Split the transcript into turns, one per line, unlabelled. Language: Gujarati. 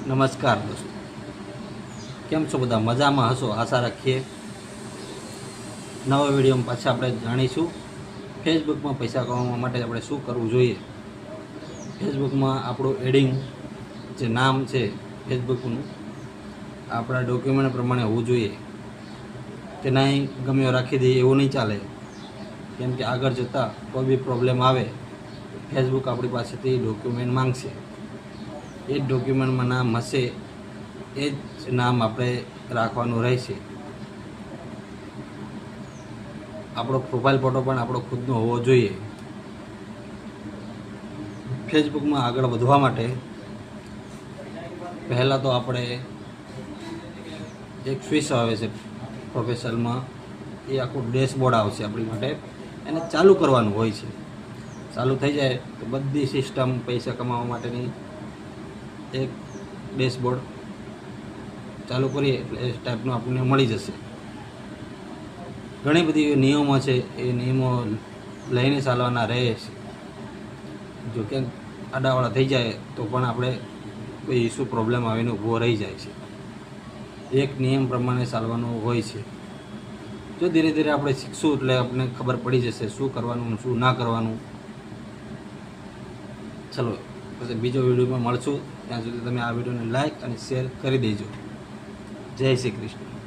નમસ્કાર દોસ્તો, કેમ છો બધા? મજામાં હશો આશા રાખીએ. નવા વિડીયોમાં પાછા આપણે જાણીશું ફેસબુકમાં પૈસા કમાવા માટે આપણે શું કરવું જોઈએ. ફેસબુકમાં આપણું એડિંગ જે નામ છે ફેસબુકનું આપણા ડોક્યુમેન્ટ પ્રમાણે હોવું જોઈએ. તેના ગમ્યો રાખી દઈએ એવું નહીં ચાલે, કેમ કે આગળ જતાં કોઈ બી પ્રોબ્લેમ આવે ફેસબુક આપણી પાસેથી ડોક્યુમેન્ટ માંગશે. એ જ ડોક્યુમેન્ટમાં નામ હશે એ જ નામ આપણે રાખવાનું રહેશે. આપણો પ્રોફાઇલ ફોટો પણ આપણો ખુદનો હોવો જોઈએ. ફેસબુકમાં આગળ વધવા માટે પહેલાં તો આપણે એક સ્વિચ આવે છે પ્રોફેશનલમાં, એ આખું ડેશબોર્ડ આવશે આપણી માટે, એને ચાલુ કરવાનું હોય છે. ચાલુ થઈ જાય તો બધી સિસ્ટમ પૈસા કમાવા માટેની એક ડેશબોર્ડ ચાલુ કરીએ એટલે એ ટાઈપનું આપણને મળી જશે. ઘણી બધી નિયમો છે, એ નિયમો લઈને ચાલવાના રહે છે. જો ક્યાંક આડાવાળા થઈ જાય તો પણ આપણે કોઈ ઇસ્યુ પ્રોબ્લેમ આવીને ઊભો રહી જાય છે. એક નિયમ પ્રમાણે ચાલવાનું હોય છે. જો ધીરે ધીરે આપણે શીખશું એટલે આપણને ખબર પડી જશે શું કરવાનું શું ના કરવાનું. ચલો પછી બીજો વિડીયોમાં મળશું. ત્યાં સુધી તમે આ વિડીયોને લાઈક અને શેર કરી દેજો. જય શ્રી કૃષ્ણ.